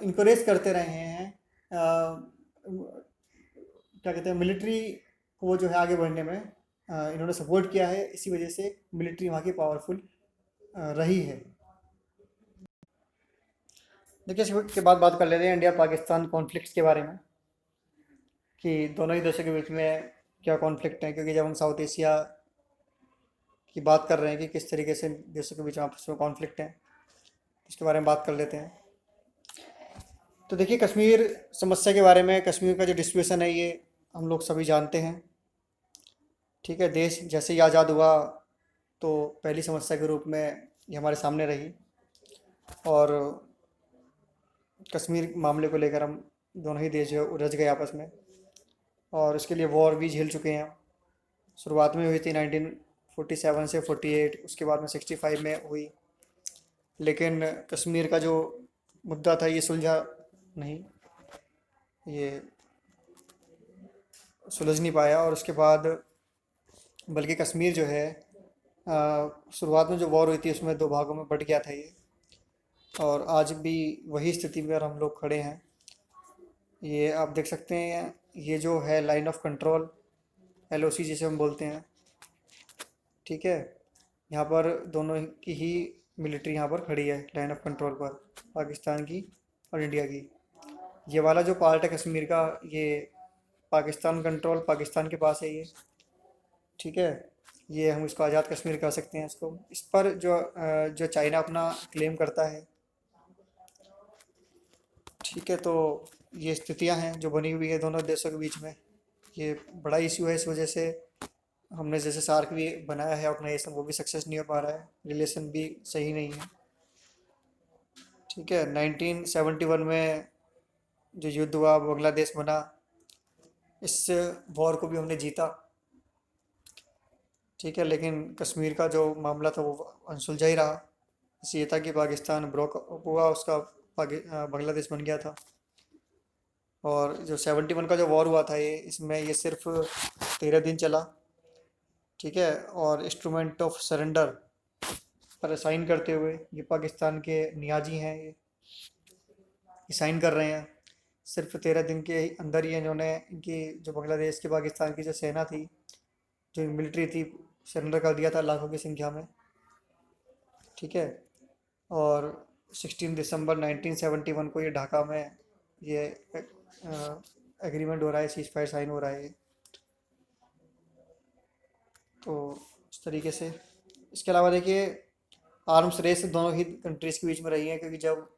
Speaker 1: इनक्रेज करते रहे हैं। क्या कहते हैं, मिलिट्री को जो है आगे बढ़ने में इन्होंने सपोर्ट किया है। इसी वजह से मिलिट्री वहाँ की पावरफुल रही है। देखिए, इसके बाद बात कर लेते हैं इंडिया पाकिस्तान कॉन्फ्लिक्ट्स के बारे में, कि दोनों ही देशों के बीच में क्या कॉन्फ्लिक्ट है। क्योंकि जब हम साउथ एशिया की बात कर रहे हैं कि किस तरीके से देशों के बीच में आपस में कॉन्फ्लिक्ट है, इसके बारे में बात कर लेते हैं। तो देखिए, कश्मीर समस्या के बारे में, कश्मीर का जो डिस्प्यूटेशन है ये हम लोग सभी जानते हैं। ठीक है, देश जैसे ही आज़ाद हुआ तो पहली समस्या के रूप में ये हमारे सामने रही, और कश्मीर मामले को लेकर हम दोनों ही देश जो है उलझ गए आपस में, और इसके लिए वॉर भी झेल चुके हैं। शुरुआत में हुई थी 1947 से 48, उसके बाद में 65 में हुई, लेकिन कश्मीर का जो मुद्दा था ये सुलझा नहीं। ये सुलझ नहीं पाया, और उसके बाद बल्कि कश्मीर जो है शुरुआत में जो वॉर हुई थी उसमें दो भागों में बट गया था ये। और आज भी वही स्थिति में हम लोग खड़े हैं। ये आप देख सकते हैं, ये जो है लाइन ऑफ कंट्रोल, एलओसी जिसे हम बोलते हैं, ठीक है। यहाँ पर दोनों की ही मिलिट्री यहाँ पर खड़ी है लाइन ऑफ कंट्रोल पर, पाकिस्तान की और इंडिया की। ये वाला जो पार्ट है कश्मीर का, ये पाकिस्तान कंट्रोल, पाकिस्तान के पास है ये, ठीक है। ये हम इसको आज़ाद कश्मीर कह सकते हैं इसको। इस पर जो चाइना अपना क्लेम करता है, ठीक है। तो ये स्थितियां हैं जो बनी हुई है दोनों देशों के बीच में। ये बड़ा इश्यू है, इस वजह से हमने जैसे सार्क भी बनाया है ऑर्गेनाइजेशन, वो भी सक्सेस नहीं हो पा रहा है, रिलेशन भी सही नहीं है, ठीक है। 1971 में जो युद्ध हुआ, बांग्लादेश बना, इस वॉर को भी हमने जीता, ठीक है। लेकिन कश्मीर का जो मामला था वो अनसुलझा ही रहा। बस ये था कि पाकिस्तान ब्रोक हुआ, उसका बांग्लादेश बन गया था। और जो 71 का जो वॉर हुआ था, ये इसमें ये सिर्फ 13 दिन चला, ठीक है। और इंस्ट्रूमेंट ऑफ सरेंडर पर साइन करते हुए, ये पाकिस्तान के नियाजी हैं, ये साइन कर रहे हैं। सिर्फ 13 दिन के अंदर ही इन्होंने इनकी जो बांग्लादेश की, पाकिस्तान की जो सेना थी, जो मिलिट्री थी, सरेंडर कर दिया था लाखों की संख्या में, ठीक है। और 16 दिसंबर 1971 को ये ढाका में ये एग्रीमेंट हो रहा है, सीज फायर साइन हो रहा है ये। तो इस तरीके से, इसके अलावा देखिए, आर्म्स रेस दोनों ही कंट्रीज़ के बीच में रही है, क्योंकि जब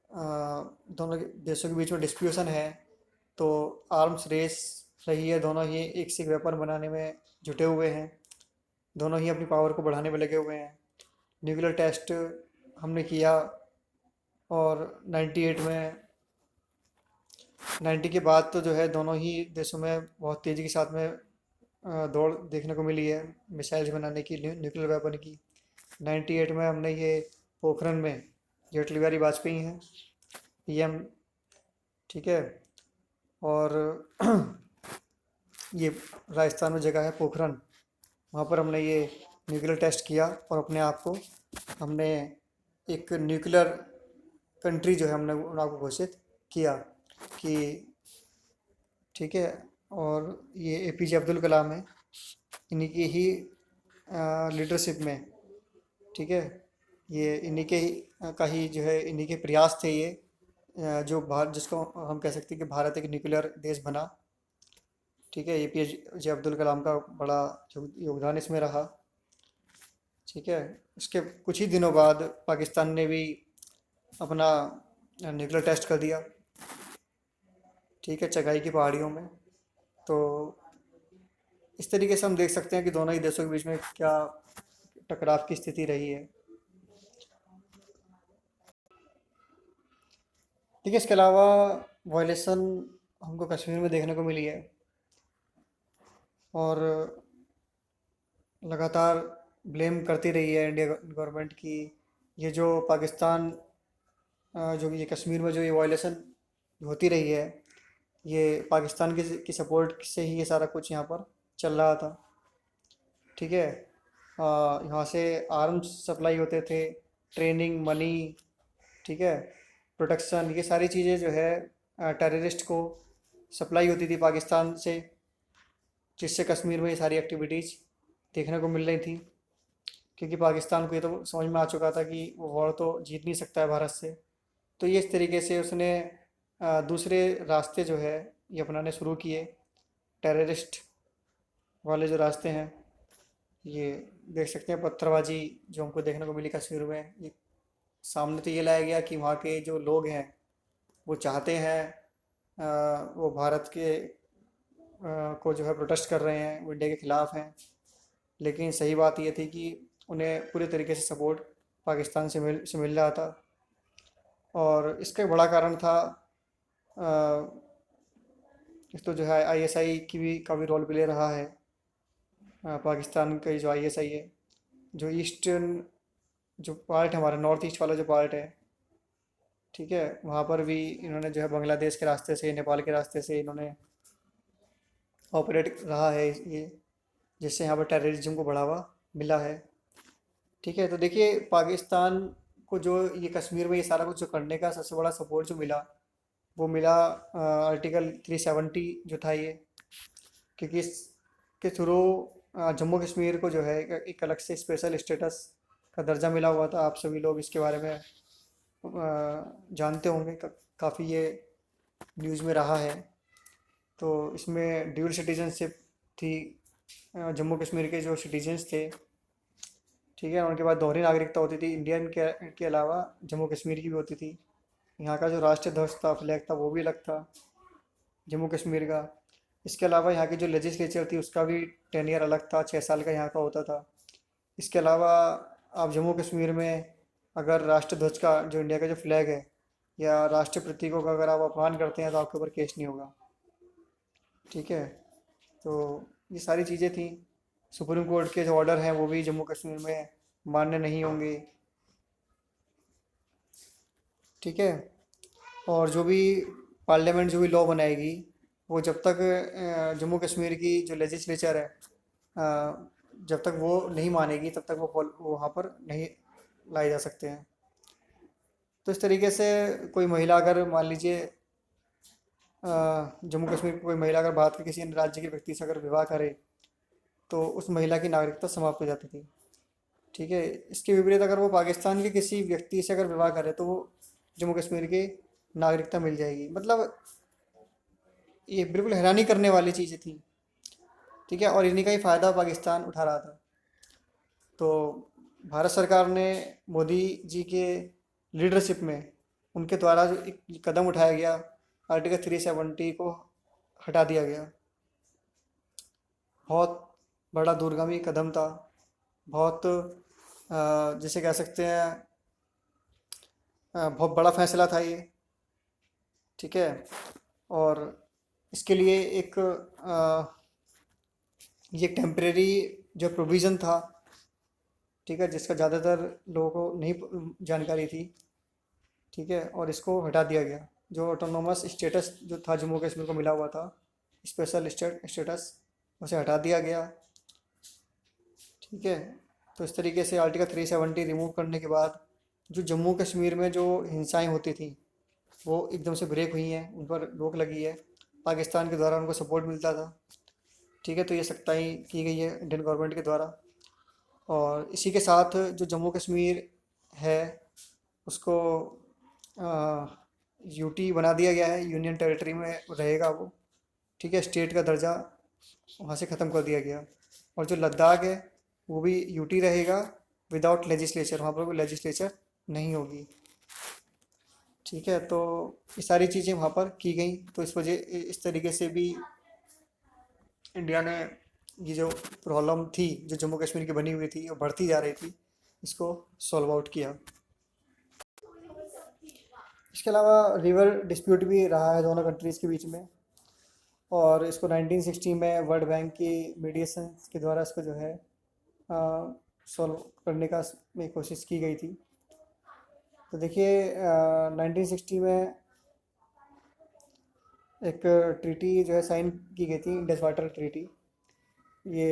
Speaker 1: दोनों देशों के बीच में डिस्प्यूशन है, तो आर्म्स रेस रही है। दोनों ही एक से एक वेपन बनाने में जुटे हुए हैं, दोनों ही अपनी पावर को बढ़ाने में लगे हुए हैं। न्यूक्लियर टेस्ट हमने किया, और 98 में, 90 के बाद तो जो है दोनों ही देशों में बहुत तेज़ी के साथ में दौड़ देखने को मिली है मिसाइल्स बनाने की, न्यूक्लियर वेपन की। 98 में हमने ये पोखरण में, जो अटल बिहारी वाजपेयी हैं पीएम, ठीक है। और ये राजस्थान में जगह है पोखरण, वहाँ पर हमने ये न्यूक्लियर टेस्ट किया, और अपने आप को हमने एक न्यूक्लियर कंट्री जो है हमने आपको घोषित किया कि, ठीक है। और ये एपीजे अब्दुल कलाम है, इन्हीं की ही लीडरशिप में, ठीक है। ये इन्हीं के ही का ही जो है, इन्हीं के प्रयास थे ये, जो भारत, जिसको हम कह सकते हैं कि भारत एक न्यूक्लियर देश बना, ठीक है। एपीजे अब्दुल कलाम का बड़ा योगदान इसमें रहा, ठीक है। इसके कुछ ही दिनों बाद पाकिस्तान ने भी अपना न्यूक्लियर टेस्ट कर दिया, ठीक है, चगाई की पहाड़ियों में। तो इस तरीके से हम देख सकते हैं कि दोनों ही देशों के बीच में क्या टकराव की स्थिति रही है, ठीक है। इसके अलावा वायलेशन हमको कश्मीर में देखने को मिली है, और लगातार ब्लेम करती रही है इंडिया गवर्नमेंट की। ये जो पाकिस्तान जो ये कश्मीर में जो ये वायलेशन होती रही है, ये पाकिस्तान की सपोर्ट से ही ये सारा कुछ यहाँ पर चल रहा था, ठीक है। यहाँ से आर्म्स सप्लाई होते थे, ट्रेनिंग, मनी, ठीक है, प्रोटेक्शन, ये सारी चीज़ें जो है टेररिस्ट को सप्लाई होती थी पाकिस्तान से, जिससे कश्मीर में ये सारी एक्टिविटीज़ देखने को मिल रही थी। क्योंकि पाकिस्तान को ये तो समझ में आ चुका था कि वो वॉर तो जीत नहीं सकता है भारत से। तो ये इस तरीके से उसने दूसरे रास्ते जो है ये अपनाने शुरू किए, टेररिस्ट वाले जो रास्ते हैं। ये देख सकते हैं पत्थरबाजी जो हमको देखने को मिली कश्मीर में, ये सामने तो ये लाया गया कि वहाँ के जो लोग हैं वो चाहते हैं, वो भारत के को जो है प्रोटेस्ट कर रहे हैं, वो इंडिया के ख़िलाफ़ हैं। लेकिन सही बात ये थी कि उन्हें पूरे तरीके से सपोर्ट पाकिस्तान से मिल रहा था। और इसका एक बड़ा कारण था, अ, एक तो जो है आईएसआई का भी रोल प्ले रहा है। पाकिस्तान का जो आईएसआई है, जो ईस्टर्न जो पार्ट है हमारा, नॉर्थ ईस्ट वाला जो पार्ट है, ठीक है, वहाँ पर भी इन्होंने जो है बांग्लादेश के रास्ते से, नेपाल के रास्ते से इन्होंने ऑपरेट रहा है ये, जिससे यहाँ पर टेररिज्म को बढ़ावा मिला है। ठीक है, तो देखिए पाकिस्तान को जो ये कश्मीर में ये सारा कुछ जो करने का सबसे बड़ा सपोर्ट जो मिला, वो मिला आर्टिकल 370 जो था ये, क्योंकि इसके थ्रू जम्मू कश्मीर को जो है एक अलग से स्पेशल स्टेटस का दर्जा मिला हुआ था। आप सभी लोग इसके बारे में जानते होंगे, काफ़ी ये न्यूज़ में रहा है। तो इसमें ड्यूल सिटीजनशिप थी, जम्मू कश्मीर के जो सिटीजन्स थे, ठीक है, उनके बाद दोहरी नागरिकता होती थी, इंडियन के अलावा जम्मू कश्मीर की भी होती थी। यहाँ का जो राष्ट्रीय ध्वज था, फ्लैग था, वो भी अलग था जम्मू कश्मीर का। इसके अलावा यहाँ की जो लेजिस्लेचर थी उसका भी टेन्योर अलग था, 6 साल का यहाँ का होता था। इसके अलावा आप जम्मू कश्मीर में अगर राष्ट्र ध्वज का, जो इंडिया का जो फ्लैग है, या राष्ट्रीय प्रतीकों का अगर आप अपमान करते हैं तो आपके ऊपर केस नहीं होगा। ठीक है, तो ये सारी चीज़ें थी। सुप्रीम कोर्ट के जो ऑर्डर हैं वो भी जम्मू कश्मीर में मान्य नहीं होंगे। ठीक है, और जो भी पार्लियामेंट जो भी लॉ बनाएगी, वो जब तक जम्मू कश्मीर की जो लेजिस्लेचर है, जब तक वो नहीं मानेगी तब तक वो वहाँ पर नहीं लाए जा सकते हैं। तो इस तरीके से कोई महिला अगर मान लीजिए जम्मू कश्मीर की कोई महिला अगर भारत के किसी अन्य राज्य के व्यक्ति से अगर विवाह करे, तो उस महिला की नागरिकता समाप्त हो जाती थी। ठीक है, इसके विपरीत अगर वो पाकिस्तान के किसी व्यक्ति से अगर विवाह करे तो वो जम्मू कश्मीर की नागरिकता मिल जाएगी। मतलब ये बिल्कुल हैरानी करने वाली चीज़ें थी। ठीक है, और इन्हीं का ही फ़ायदा पाकिस्तान उठा रहा था। तो भारत सरकार ने मोदी जी के लीडरशिप में, उनके द्वारा जो एक कदम उठाया गया, आर्टिकल 370 को हटा दिया गया, बहुत बड़ा दूरगामी कदम था। बहुत जिसे कह सकते हैं बहुत बड़ा फैसला था ये। ठीक है, और इसके लिए एक ये टेम्परेरी जो प्रोविज़न था, ठीक है, जिसका ज़्यादातर लोगों को नहीं जानकारी थी। ठीक है, और इसको हटा दिया गया। जो ऑटोनोमस स्टेटस जो था जम्मू कश्मीर को मिला हुआ था, स्पेशल स्टेटस, उसे हटा दिया गया। ठीक है, तो इस तरीके से आर्टिकल 370 रिमूव करने के बाद जो जम्मू कश्मीर में जो हिंसाएं होती थी वो एकदम से ब्रेक हुई हैं, उन पर रोक लगी है। पाकिस्तान के द्वारा उनको सपोर्ट मिलता था। ठीक है, तो ये सख्ताई की गई है इंडियन गवर्नमेंट के द्वारा। और इसी के साथ जो जम्मू कश्मीर है उसको यूटी बना दिया गया है, यूनियन टेरिटरी में रहेगा वो। ठीक है, स्टेट का दर्जा वहाँ से ख़त्म कर दिया गया। और जो लद्दाख है वो भी यूटी रहेगा विदाउट लेजिस्लेचर, वहाँ पर कोई लेजिस्लेचर नहीं होगी। ठीक है, तो ये सारी चीज़ें वहाँ पर की गई। तो इस तरीके से भी इंडिया ने ये जो प्रॉब्लम थी जो जम्मू कश्मीर की बनी हुई थी और बढ़ती जा रही थी, इसको सॉल्व आउट किया। इसके अलावा रिवर डिस्प्यूट भी रहा है दोनों कंट्रीज़ के बीच में, और इसको 1960 में वर्ल्ड बैंक की मीडिएशन के द्वारा इसको जो है सॉल्व करने का में कोशिश की गई थी। तो देखिए 1960 में एक ट्रीटी जो है साइन की गई थी, इंडस वाटर ट्रीटी। ये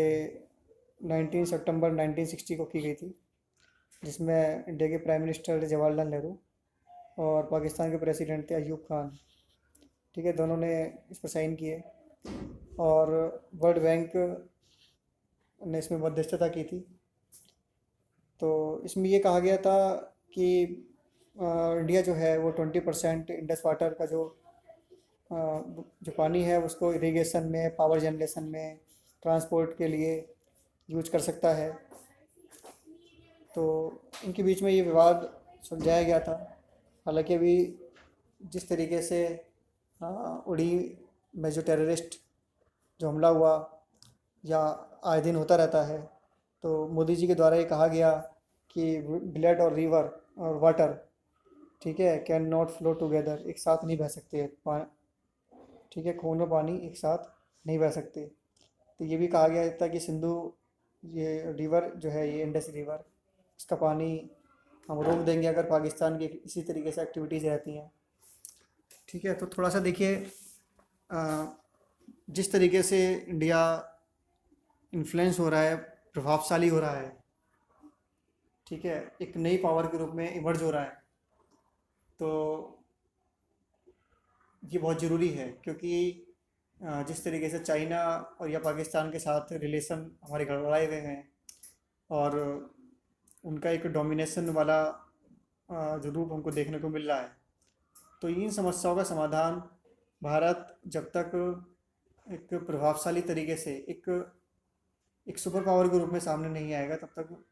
Speaker 1: 19 सितंबर 1960 को की गई थी, जिसमें इंडिया के प्राइम मिनिस्टर जवाहरलाल नेहरू और पाकिस्तान के प्रेसिडेंट थे अयूब खान। ठीक है, दोनों ने इस पर साइन किए, और वर्ल्ड बैंक ने इसमें मध्यस्थता की थी। तो इसमें ये कहा गया था कि इंडिया जो है वो 20% इंडस वाटर का जो पानी है उसको इरिगेशन में, पावर जनरेशन में, ट्रांसपोर्ट के लिए यूज कर सकता है। तो इनके बीच में ये विवाद सुलझाया गया था। हालांकि अभी जिस तरीके से उड़ी में जो टेररिस्ट जो हमला हुआ या आए दिन होता रहता है, तो मोदी जी के द्वारा ये कहा गया कि ब्लड और रिवर और वाटर, ठीक है, कैन नॉट फ्लो टुगेदर, एक साथ नहीं बह सकते। ठीक है, खून और पानी एक साथ नहीं बह सकते। तो ये भी कहा गया था कि सिंधु ये रिवर जो है, ये इंडस रिवर, इसका पानी हम रोक देंगे अगर पाकिस्तान की इसी तरीके से एक्टिविटीज़ रहती हैं। ठीक है, तो थोड़ा सा देखिए जिस तरीके से इंडिया इन्फ्लुएंस हो रहा है, प्रभावशाली हो रहा है, ठीक है, एक नई पावर के रूप में इमर्ज हो रहा है, तो ये बहुत ज़रूरी है, क्योंकि जिस तरीके से चाइना और या पाकिस्तान के साथ रिलेशन हमारे गड़बड़ाए हुए हैं, और उनका एक डोमिनेशन वाला जो रूप हमको देखने को मिल रहा है, तो इन समस्याओं का समाधान भारत जब तक एक प्रभावशाली तरीके से एक एक सुपर पावर के रूप में सामने नहीं आएगा, तब तक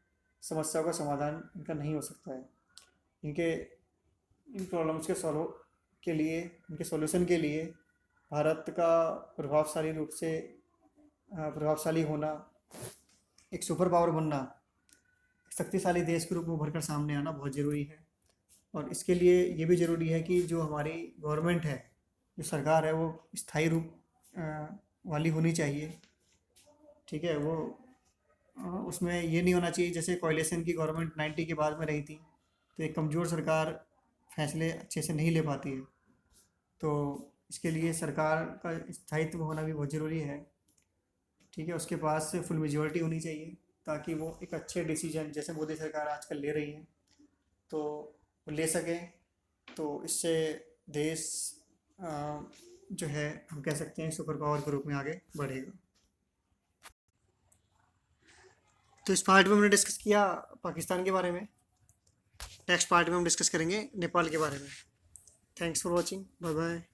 Speaker 1: समस्याओं का समाधान इनका नहीं हो सकता है। इनके इन प्रॉब्लम्स के सॉल्व के लिए, इनके सॉल्यूशन के लिए भारत का प्रभावशाली रूप से प्रभावशाली होना, एक सुपर पावर बनना, एक शक्तिशाली देश के रूप में उभर कर सामने आना बहुत ज़रूरी है। और इसके लिए ये भी ज़रूरी है कि जो हमारी गवर्नमेंट है, जो सरकार है, वो स्थायी रूप वाली होनी चाहिए, ठीक है। वो उसमें ये नहीं होना चाहिए जैसे कोalition की गवर्नमेंट 90 के बाद में रही थी, तो एक कमज़ोर सरकार फैसले अच्छे से नहीं ले पाती है। तो इसके लिए सरकार का स्थायित्व होना भी बहुत ज़रूरी है, ठीक है। उसके पास फुल मेजोरिटी होनी चाहिए, ताकि वो एक अच्छे डिसीजन, जैसे मोदी सरकार आजकल ले रही है, तो वो ले सकें। तो इससे देश जो है, हम कह सकते हैं सुपर पावर के रूप में आगे बढ़ेगा। तो इस पार्ट में हमने डिस्कस किया पाकिस्तान के बारे में। नेक्स्ट पार्ट में हम डिस्कस करेंगे नेपाल के बारे में। Thanks for watching, bye bye.